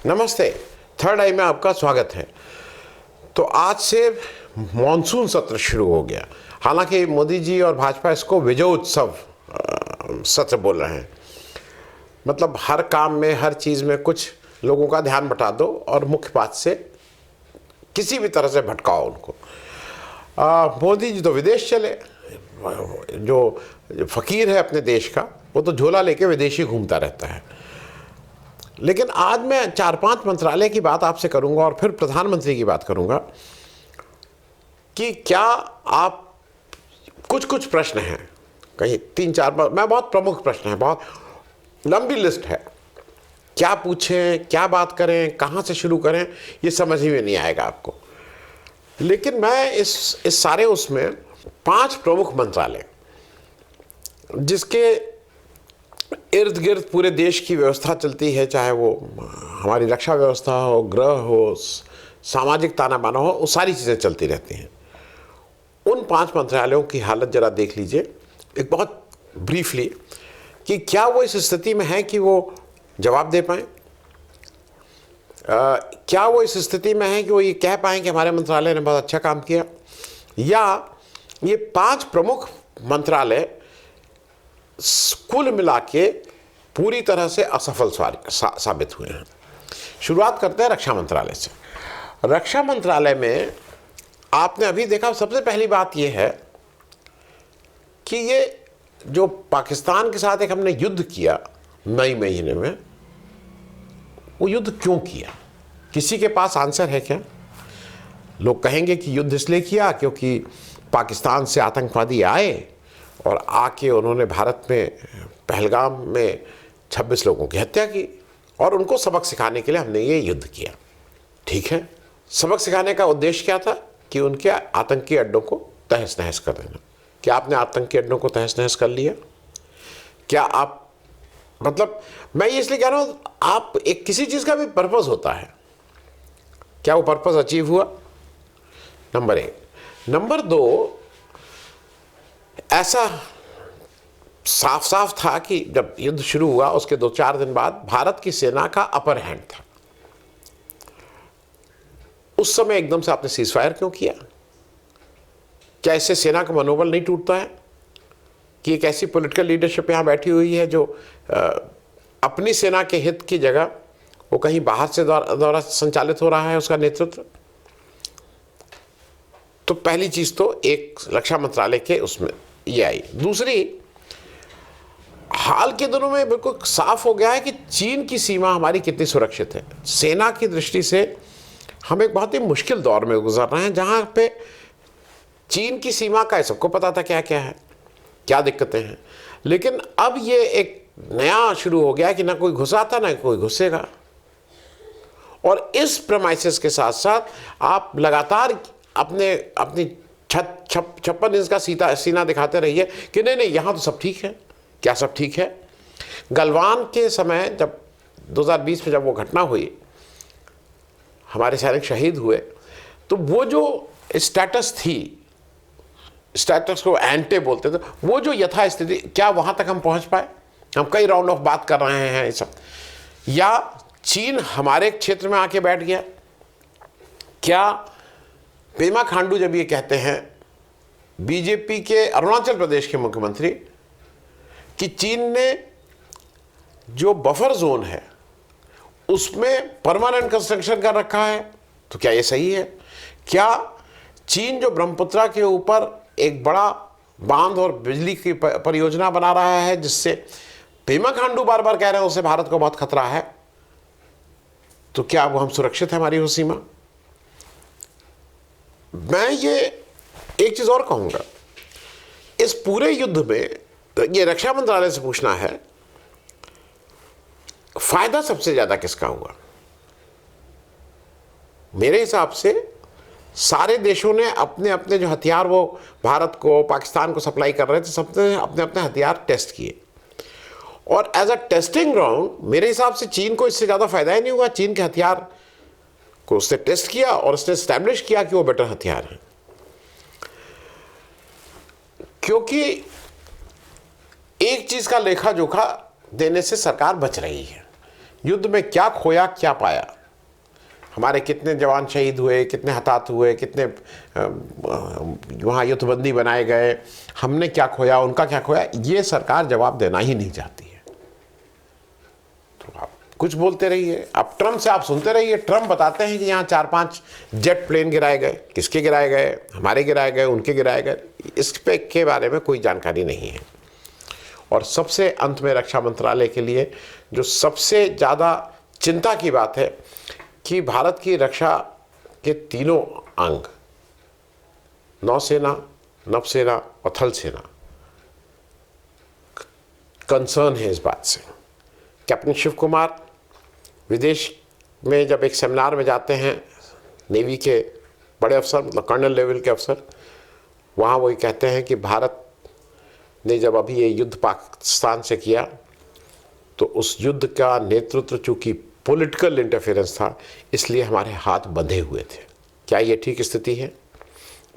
नमस्ते। थर्ड आई में आपका स्वागत है। तो आज से मॉनसून सत्र शुरू हो गया। हालांकि मोदी जी और भाजपा इसको विजय उत्सव सत्र बोल रहे हैं। मतलब हर काम में, हर चीज़ में कुछ लोगों का ध्यान बटा दो और मुख्य बात से किसी भी तरह से भटकाओ उनको। मोदी जी तो विदेश चले। जो फकीर है अपने देश का, वो तो झोला लेके विदेशी घूमता रहता है। लेकिन आज मैं 4-5 मंत्रालय की बात आपसे करूंगा और फिर प्रधानमंत्री की बात करूंगा कि क्या आप कुछ प्रश्न हैं, कहीं 3-4 मैं बहुत प्रमुख प्रश्न हैं, बहुत लंबी लिस्ट है। क्या पूछें, क्या बात करें, कहाँ से शुरू करें, ये समझ ही में नहीं आएगा आपको। लेकिन मैं इस सारे उसमें 5 प्रमुख मंत्रालय जिसके इर्द गिर्द पूरे देश की व्यवस्था चलती है, चाहे वो हमारी रक्षा व्यवस्था हो, गृह हो, सामाजिक ताना बाना हो, वो सारी चीज़ें चलती रहती हैं। उन 5 मंत्रालयों की हालत जरा देख लीजिए एक बहुत ब्रीफली, कि क्या वो इस स्थिति में है कि वो जवाब दे पाएँ। क्या वो इस स्थिति में है कि वो ये कह पाएँ कि हमारे मंत्रालय ने बहुत अच्छा काम किया, या ये 5 प्रमुख मंत्रालय कुल मिला के पूरी तरह से असफल साबित हुए हैं। शुरुआत करते हैं रक्षा मंत्रालय से। रक्षा मंत्रालय में आपने अभी देखा, सबसे पहली बात यह है कि ये जो पाकिस्तान के साथ एक हमने युद्ध किया मई महीने में, वो युद्ध क्यों किया? किसी के पास आंसर है क्या? लोग कहेंगे कि युद्ध इसलिए किया क्योंकि पाकिस्तान से आतंकवादी आए और आके उन्होंने भारत में पहलगाम में 26 लोगों की हत्या की और उनको सबक सिखाने के लिए हमने ये युद्ध किया। ठीक है, सबक सिखाने का उद्देश्य क्या था? कि उनके आतंकी अड्डों को तहस नहस कर देना। क्या आपने आतंकी अड्डों को तहस नहस कर लिया? क्या आप, मतलब मैं ये इसलिए कह रहा हूँ, आप एक किसी चीज़ का भी पर्पस होता है, क्या वो पर्पस अचीव हुआ? नंबर 1। नंबर 2, ऐसा साफ साफ था कि जब युद्ध शुरू हुआ उसके 2-4 दिन बाद भारत की सेना का अपर हैंड था। उस समय एकदम से आपने सीजफायर क्यों किया? क्या इससे सेना का मनोबल नहीं टूटता है कि एक ऐसी पॉलिटिकल लीडरशिप यहाँ बैठी हुई है जो अपनी सेना के हित की जगह वो कहीं बाहर से द्वारा संचालित हो रहा है उसका नेतृत्व? तो पहली चीज तो एक रक्षा मंत्रालय के उसमें ये आई। दूसरी, हाल के दिनों में बिल्कुल साफ हो गया है कि चीन की सीमा हमारी कितनी सुरक्षित है। सेना की दृष्टि से हम एक बहुत ही मुश्किल दौर में गुजर रहे हैं, जहां पे चीन की सीमा का सबको पता था क्या क्या है, क्या दिक्कतें हैं। लेकिन अब ये एक नया शुरू हो गया है कि ना कोई घुसा था ना कोई घुसेगा। और इस प्रेमाइसिस के साथ साथ आप लगातार अपनी 56 इंच का सीना दिखाते रहिए कि नहीं यहाँ तो सब ठीक है। क्या सब ठीक है? गलवान के समय जब 2020 में जब वो घटना हुई, हमारे सैनिक शहीद हुए, तो वो जो स्टेटस थी, स्टेटस को एंटे बोलते थे, वो जो यथास्थिति, क्या वहाँ तक हम पहुँच पाए? हम कई राउंड ऑफ बात कर रहे हैं ये सब, या चीन हमारे क्षेत्र में आके बैठ गया? क्या पेमा खांडू जब ये कहते हैं, बीजेपी के अरुणाचल प्रदेश के मुख्यमंत्री, कि चीन ने जो बफर जोन है उसमें परमानेंट कंस्ट्रक्शन कर रखा है, तो क्या ये सही है? क्या चीन जो ब्रह्मपुत्रा के ऊपर एक बड़ा बांध और बिजली की परियोजना बना रहा है, जिससे पेमा खांडू बार बार कह रहे हैं उससे भारत को बहुत खतरा है, तो क्या वो हम सुरक्षित है हमारी वो सीमा? मैं ये एक चीज और कहूंगा, इस पूरे युद्ध में ये रक्षा मंत्रालय से पूछना है, फायदा सबसे ज्यादा किसका हुआ? मेरे हिसाब से सारे देशों ने अपने अपने जो हथियार वो भारत को, पाकिस्तान को सप्लाई कर रहे थे, सबने अपने अपने हथियार टेस्ट किए। और एज अ टेस्टिंग ग्राउंड मेरे हिसाब से चीन को इससे ज्यादा फायदा ही नहीं हुआ। चीन के हथियार को उसने टेस्ट किया और उसने एस्टैब्लिश किया कि वो बेटर हथियार हैं। क्योंकि एक चीज का लेखा जोखा देने से सरकार बच रही है युद्ध में क्या खोया क्या पाया, हमारे कितने जवान शहीद हुए, कितने हताहत हुए, कितने वहाँ युद्धबंदी बनाए गए, हमने क्या खोया, उनका क्या खोया, ये सरकार जवाब देना ही नहीं चाहती है। तो आप कुछ बोलते रहिए, अब ट्रम्प से आप सुनते रहिए, ट्रम्प बताते हैं कि यहाँ 4-5 जेट प्लेन गिराए गए, किसके गिराए गए, हमारे गिराए गए, उनके गिराए गए, इस पे के बारे में कोई जानकारी नहीं है। और सबसे अंत में रक्षा मंत्रालय के लिए जो सबसे ज़्यादा चिंता की बात है कि भारत की रक्षा के तीनों अंग, नौसेना, नभसेना और थल सेना, कंसर्न है इस बात से। कैप्टन शिव कुमार विदेश में जब एक सेमिनार में जाते हैं, नेवी के बड़े अफसर, मतलब कर्नल लेवल के अफसर, वहाँ वही कहते हैं कि भारत ने जब अभी ये युद्ध पाकिस्तान से किया तो उस युद्ध का नेतृत्व चूँकि पॉलिटिकल इंटरफेरेंस था, इसलिए हमारे हाथ बंधे हुए थे। क्या ये ठीक स्थिति है?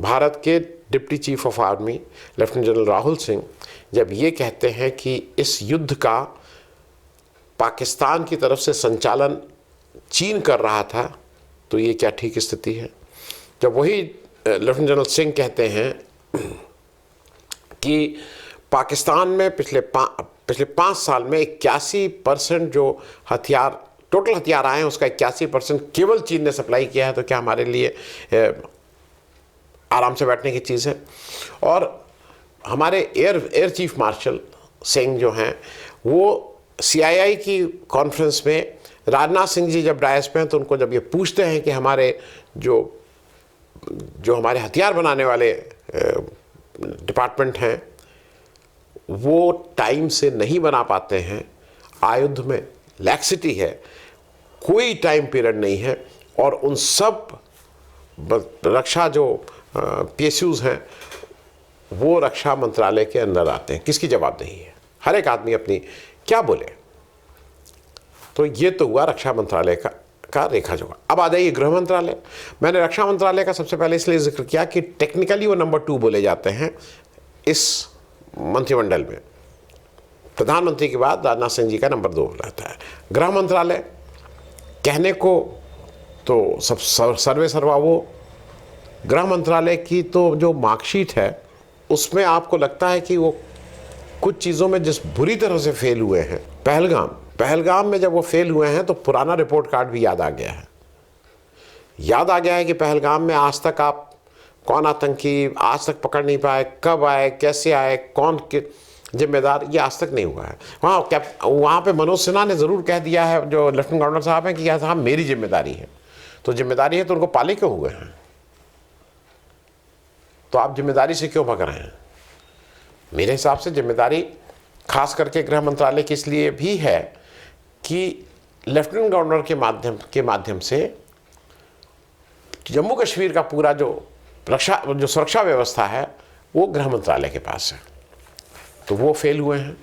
भारत के deputy chief of army lieutenant general Rahul Singh जब ये कहते हैं कि इस युद्ध का पाकिस्तान की तरफ से संचालन चीन कर रहा था, तो ये क्या ठीक स्थिति है? जब वही लेफ्टिनेंट जनरल सिंह कहते हैं कि पाकिस्तान में पिछले 5 साल में 81% जो हथियार, टोटल हथियार आए हैं उसका 81% केवल चीन ने सप्लाई किया है, तो क्या हमारे लिए आराम से बैठने की चीज़ है? और हमारे एयर चीफ मार्शल सिंह जो हैं, वो CII की कॉन्फ्रेंस में राजनाथ सिंह जी जब डायस पे हैं तो उनको जब ये पूछते हैं कि हमारे जो हमारे हथियार बनाने वाले डिपार्टमेंट हैं वो टाइम से नहीं बना पाते हैं, आयुध में लैक्सिटी है, कोई टाइम पीरियड नहीं है, और उन सब रक्षा जो PSUs हैं वो रक्षा मंत्रालय के अंदर आते हैं। किसकी जवाबदेही है? हर एक आदमी अपनी क्या बोले। तो ये तो हुआ रक्षा मंत्रालय का रेखा जोखा। अब आ जाइए गृह मंत्रालय। मैंने रक्षा मंत्रालय का सबसे पहले इसलिए जिक्र किया कि टेक्निकली वो नंबर 2 बोले जाते हैं इस मंत्रिमंडल में। प्रधानमंत्री के बाद राजनाथ सिंह जी का नंबर 2 रहता है। गृह मंत्रालय कहने को तो सब सर्वे सर्वा वो, गृह मंत्रालय की तो जो मार्कशीट है उसमें आपको लगता है कि वो कुछ चीज़ों में जिस बुरी तरह से फेल हुए हैं, पहलगाम में जब वो फेल हुए हैं तो पुराना रिपोर्ट कार्ड भी याद आ गया है। याद आ गया है कि पहलगाम में आज तक आप कौन आतंकी आज तक पकड़ नहीं पाए, कब आए, कैसे आए, कौन के जिम्मेदार, ये आज तक नहीं हुआ है। वहाँ पे मनोज सिन्हा ने ज़रूर कह दिया है, जो लेफ्टिनेंट गवर्नर साहब हैं, कि यह साहब मेरी जिम्मेदारी है। तो जिम्मेदारी है तो उनको पाले क्यों हुए हैं? तो आप जिम्मेदारी से क्यों भग रहे हैं? मेरे हिसाब से जिम्मेदारी खास करके गृह मंत्रालय की इसलिए भी है कि लेफ्टिनेंट गवर्नर के माध्यम से जम्मू कश्मीर का पूरा जो सुरक्षा व्यवस्था है वो गृह मंत्रालय के पास है, तो वो फेल हुए हैं।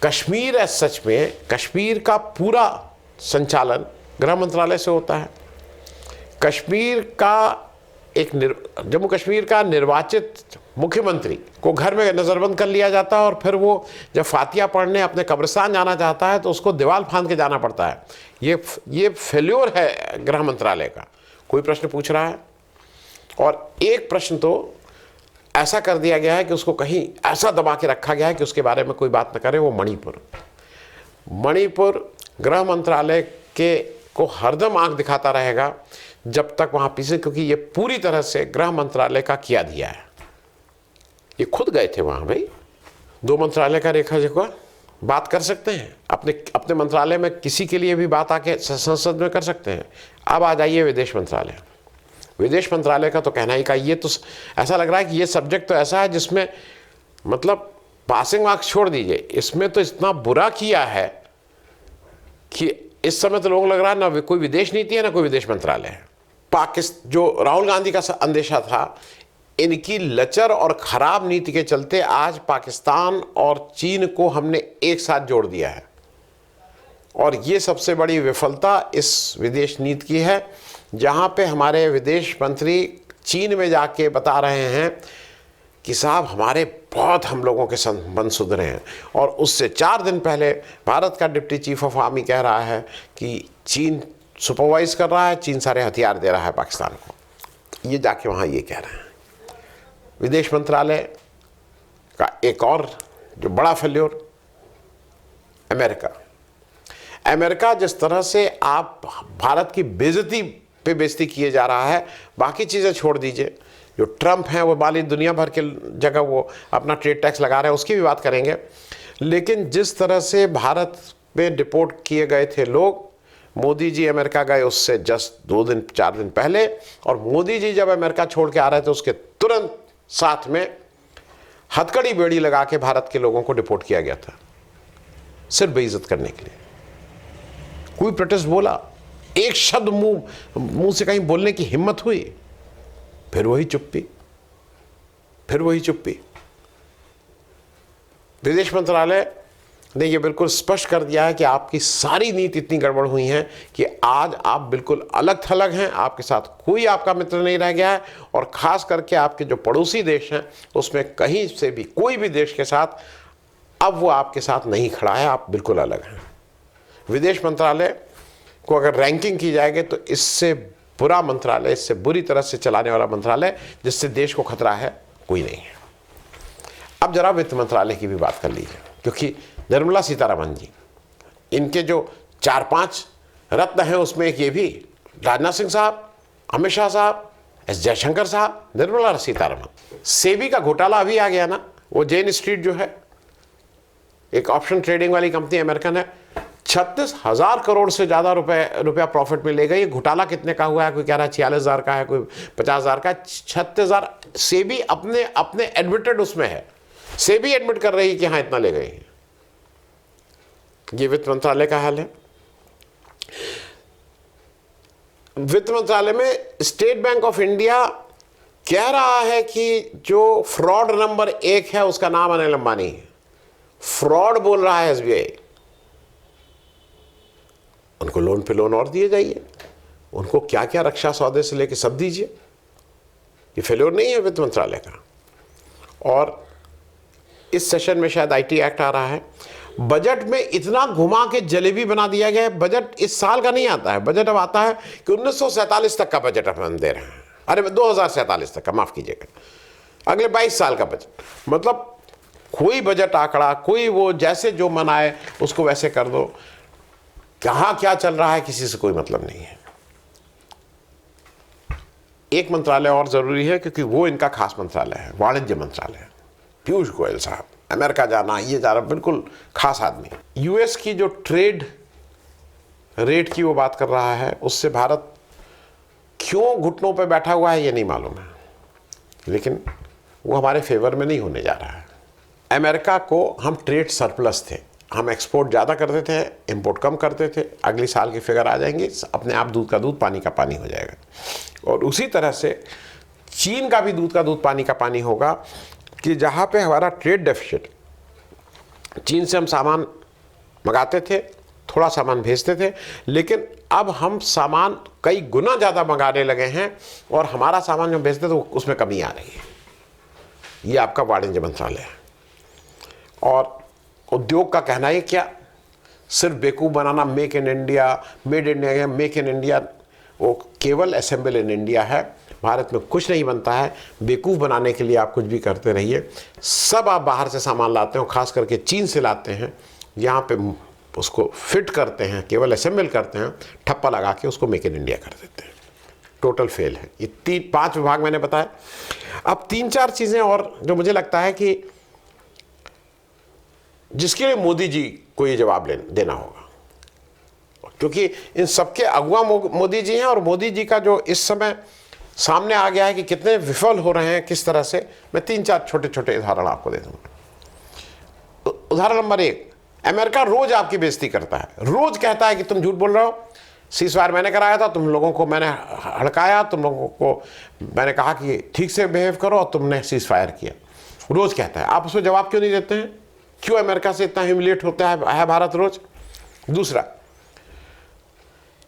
कश्मीर सच में कश्मीर का पूरा संचालन गृह मंत्रालय से होता है। जम्मू कश्मीर का निर्वाचित मुख्यमंत्री को घर में नज़रबंद कर लिया जाता है, और फिर वो जब फातिया पढ़ने अपने कब्रिस्तान जाना चाहता है तो उसको दीवार फांद के जाना पड़ता है। ये फेल्योर है गृह मंत्रालय का। कोई प्रश्न पूछ रहा है, और एक प्रश्न तो ऐसा कर दिया गया है कि उसको कहीं ऐसा दबा के रखा गया है कि उसके बारे में कोई बात न करे, वो मणिपुर गृह मंत्रालय को हरदम आंख दिखाता रहेगा जब तक वहाँ पीछे, क्योंकि ये पूरी तरह से गृह मंत्रालय का किया दिया है। ये खुद गए थे वहाँ भाई, 2 मंत्रालय का रेखा जोखा बात कर सकते हैं, अपने मंत्रालय में किसी के लिए भी बात आके संसद में कर सकते हैं। अब आ जाइए विदेश मंत्रालय। विदेश मंत्रालय का तो कहना ही का, ये तो ऐसा लग रहा है कि ये सब्जेक्ट तो ऐसा है जिसमें मतलब पासिंग मार्क्स छोड़ दीजिए, इसमें तो इतना बुरा किया है कि इस समय तो लोगों लग रहा है ना कोई विदेश नीति है ना कोई विदेश मंत्रालय है। जो राहुल गांधी का अंदेशा था, इनकी लचर और खराब नीति के चलते आज पाकिस्तान और चीन को हमने एक साथ जोड़ दिया है, और ये सबसे बड़ी विफलता इस विदेश नीति की है, जहाँ पे हमारे विदेश मंत्री चीन में जाके बता रहे हैं कि साहब हमारे बहुत हम लोगों के संबंध सुधरे हैं। और उससे 4 दिन पहले भारत का डिप्टी चीफ ऑफ आर्मी कह रहा है कि चीन सुपरवाइज कर रहा है, चीन सारे हथियार दे रहा है पाकिस्तान को। ये जाके वहाँ ये कह रहे हैं। विदेश मंत्रालय का एक और जो बड़ा फेल्योर, अमेरिका जिस तरह से आप भारत की बेइज्जती पे बेइज्जती किए जा रहा है, बाकी चीज़ें छोड़ दीजिए, जो ट्रंप हैं वो माली दुनिया भर के जगह वो अपना ट्रेड टैक्स लगा रहे हैं, उसकी भी बात करेंगे। लेकिन जिस तरह से भारत में डिपोर्ट किए गए थे लोग, मोदी जी अमेरिका गए उससे जस्ट 2-4 दिन पहले, और मोदी जी जब अमेरिका छोड़ के आ रहे थे उसके तुरंत साथ में हथकड़ी बेड़ी लगा के भारत के लोगों को डिपोर्ट किया गया था, सिर्फ बेइज्जत करने के लिए। कोई प्रोटेस्ट बोला, एक शब्द मुंह से कहीं बोलने की हिम्मत हुई, फिर वही चुप्पी। विदेश मंत्रालय ने यह बिल्कुल स्पष्ट कर दिया है कि आपकी सारी नीति इतनी गड़बड़ हुई है कि आज आप बिल्कुल अलग थलग हैं, आपके साथ कोई आपका मित्र नहीं रह गया है, और खास करके आपके जो पड़ोसी देश हैं उसमें कहीं से भी कोई भी देश के साथ अब वो आपके साथ नहीं खड़ा है, आप बिल्कुल अलग हैं। विदेश मंत्रालय को अगर रैंकिंग की जाएगी तो इससे बुरा मंत्रालय, इससे बुरी तरह से चलाने वाला मंत्रालय जिससे देश को खतरा है, कोई नहीं है। अब जरा वित्त मंत्रालय की भी बात कर लीजिए, क्योंकि निर्मला सीतारमण जी, इनके जो 4-5 रत्न हैं उसमें एक ये भी, राजनाथ सिंह साहब, अमित शाह साहब, एस जयशंकर साहब, निर्मला सीतारमण। सेबी का घोटाला अभी आ गया ना, वो जेन स्ट्रीट जो है एक ऑप्शन ट्रेडिंग वाली कंपनी अमेरिकन है, 36,000 करोड़ से ज़्यादा रुपया प्रॉफिट में ले गई। घोटाला कितने का हुआ है? कोई कह रहा है 46,000 का है, कोई 50,000 का है, 36,000। सेबी अपने एडमिटेड उसमें है, सेबी एडमिट कर रही है कि हाँ इतना ले गई है। ये वित्त मंत्रालय का हाल है। वित्त मंत्रालय में स्टेट बैंक ऑफ इंडिया कह रहा है कि जो फ्रॉड नंबर 1 है उसका नाम अनिल अंबानी है। फ्रॉड बोल रहा है एसबीआई। उनको लोन पे लोन और दिए जाइए, उनको क्या क्या रक्षा सौदे से लेके सब दीजिए। ये फेल्योर नहीं है वित्त मंत्रालय का। और इस सेशन में शायद आईटी एक्ट आ रहा है। बजट में इतना घुमा के जलेबी बना दिया गया है। बजट इस साल का नहीं आता है, बजट अब आता है कि 1947 तक का बजट अपन दे रहे हैं। अरे 2047 तक का, माफ कीजिएगा, अगले 22 साल का बजट। मतलब कोई बजट आंकड़ा, कोई वो जैसे जो मनाए उसको वैसे कर दो। कहाँ क्या चल रहा है किसी से कोई मतलब नहीं है। एक मंत्रालय और जरूरी है क्योंकि वो इनका खास मंत्रालय है, वाणिज्य मंत्रालय। पीयूष गोयल साहब अमेरिका जाना, ये जा रहा, बिल्कुल खास आदमी। यूएस की जो ट्रेड रेट की वो बात कर रहा है, उससे भारत क्यों घुटनों पे बैठा हुआ है ये नहीं मालूम है, लेकिन वो हमारे फेवर में नहीं होने जा रहा है। अमेरिका को हम ट्रेड सरप्लस थे, हम एक्सपोर्ट ज़्यादा करते थे, इंपोर्ट कम करते थे। अगले साल की फिगर आ जाएंगी, अपने आप दूध का दूध पानी का पानी हो जाएगा। और उसी तरह से चीन का भी दूध का दूध पानी का पानी होगा कि जहाँ पे हमारा ट्रेड डेफिसिट, चीन से हम सामान मंगाते थे, थोड़ा सामान भेजते थे, लेकिन अब हम सामान कई गुना ज़्यादा मंगाने लगे हैं और हमारा सामान जो भेजते थे उसमें कमी आ रही है। ये आपका वाणिज्य मंत्रालय है। और उद्योग का कहना है क्या, सिर्फ बेवकूफ़ बनाना, make in India, made India, make in India, वो केवल असेंबल इन इंडिया है। भारत में कुछ नहीं बनता है। बेवकूफ़ बनाने के लिए आप कुछ भी करते रहिए। सब आप बाहर से सामान लाते हो, खास करके चीन से लाते हैं, यहाँ पे उसको फिट करते हैं, केवल असेंबल करते हैं, ठप्पा लगा के उसको मेक इन इंडिया कर देते हैं। टोटल फेल है। ये 5 विभाग मैंने बताया। अब 3-4 चीज़ें और जो मुझे लगता है कि जिसके लिए मोदी जी को ये जवाब देना होगा, क्योंकि इन सबके अगुवा मोदी जी हैं। और मोदी जी का जो इस समय सामने आ गया है कि कितने विफल हो रहे हैं, किस तरह से, मैं 3-4 छोटे-छोटे उदाहरण आपको दे दूंगा। उदाहरण नंबर 1, अमेरिका रोज आपकी बेइज्जती करता है, रोज कहता है कि तुम झूठ बोल रहे हो, सीज़फायर मैंने कराया था, तुम लोगों को मैंने हड़काया, तुम लोगों को मैंने कहा कि ठीक से बिहेव करो और तुमने सीज़फायर किया। रोज कहता है। आप उसमें जवाब क्यों नहीं देते हैं? क्यों अमेरिका से इतना ह्यूमिलिएट होता है भारत रोज? दूसरा,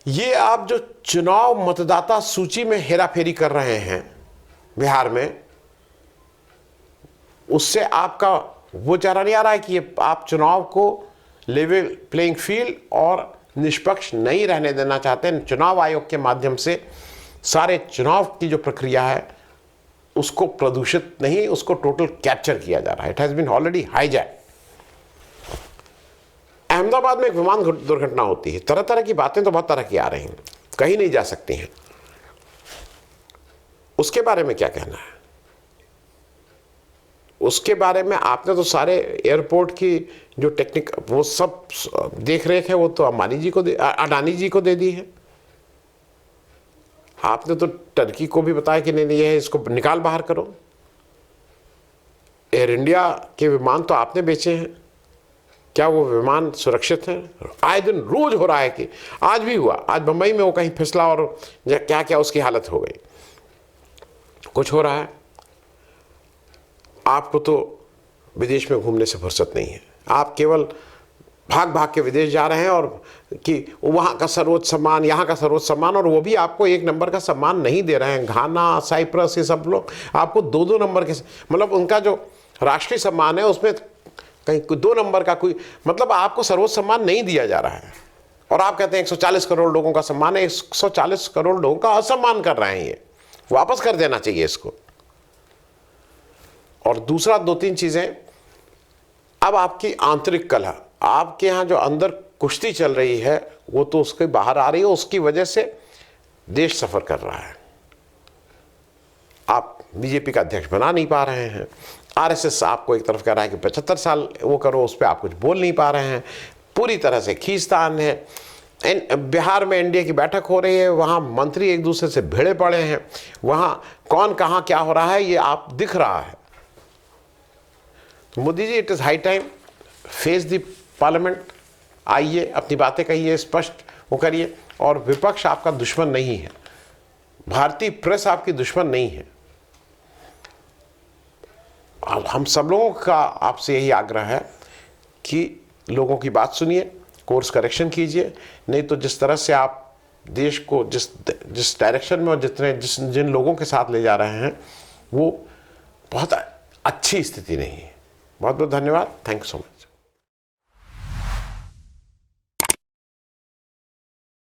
ये आप जो चुनाव मतदाता सूची में हेराफेरी कर रहे हैं बिहार में, उससे आपका वो चारा नहीं आ रहा है कि ये आप चुनाव को लेवल प्लेइंग फील्ड और निष्पक्ष नहीं रहने देना चाहते हैं। चुनाव आयोग के माध्यम से सारे चुनाव की जो प्रक्रिया है उसको प्रदूषित नहीं, उसको टोटल कैप्चर किया जा रहा है। It has been already hijack. Ahmedabad में एक विमान दुर्घटना होती है, तरह तरह की बातें तो बहुत तरह की आ रही हैं, कहीं नहीं जा सकती हैं। उसके बारे में क्या कहना है? उसके बारे में आपने तो सारे एयरपोर्ट की जो टेक्निक वो सब देख रेख है वो तो अडानी जी को दे दी है। आपने तो टर्की को भी बताया कि नहीं ये है, इसको निकाल बाहर करो। एयर इंडिया के विमान तो आपने बेचे हैं, क्या वो विमान सुरक्षित हैं? आए दिन रोज हो रहा है कि आज भी हुआ, आज बंबई में वो कहीं फिसला और क्या क्या उसकी हालत हो गई। कुछ हो रहा है। आपको तो विदेश में घूमने से फुर्सत नहीं है, आप केवल भाग भाग के विदेश जा रहे हैं और कि वहाँ का सर्वोच्च सम्मान, यहाँ का सर्वोच्च सम्मान, और वो भी आपको एक नंबर का सम्मान नहीं दे रहे हैं। घाना, साइप्रस, ये सब लोग आपको दो दो नंबर के, मतलब उनका जो राष्ट्रीय सम्मान है उसमें कहीं 2 नंबर का कोई, मतलब आपको सर्वोच्च सम्मान नहीं दिया जा रहा है। और आप कहते हैं 140 करोड़ लोगों का सम्मान है, 140 करोड़ लोगों का असम्मान कर रहे हैं। ये वापस कर देना चाहिए इसको। और दूसरा 2-3 चीजें, अब आपकी आंतरिक कलह, आपके यहाँ जो अंदर कुश्ती चल रही है वो तो उसके बाहर आ रही है, उसकी वजह से देश सफर कर रहा है। आप बीजेपी का अध्यक्ष बना नहीं पा रहे हैं, आरएसएस आपको एक तरफ कह रहा है कि 75 साल वो करो, उस पर आप कुछ बोल नहीं पा रहे हैं, पूरी तरह से खींचतान है। बिहार में एनडीए की बैठक हो रही है, वहाँ मंत्री एक दूसरे से भिड़े पड़े हैं, वहाँ कौन कहाँ क्या हो रहा है ये आप दिख रहा है। Modi ji, it is high time, face the parliament, आइए अपनी बातें कहिए, स्पष्ट वो करिए। और विपक्ष आपका दुश्मन नहीं है, भारतीय प्रेस आपकी दुश्मन नहीं है। हम सब लोगों का आपसे यही आग्रह है कि लोगों की बात सुनिए, कोर्स करेक्शन कीजिए, नहीं तो जिस तरह से आप देश को जिस डायरेक्शन में और जिन लोगों के साथ ले जा रहे हैं वो बहुत अच्छी स्थिति नहीं है। बहुत बहुत धन्यवाद। Thank you so much.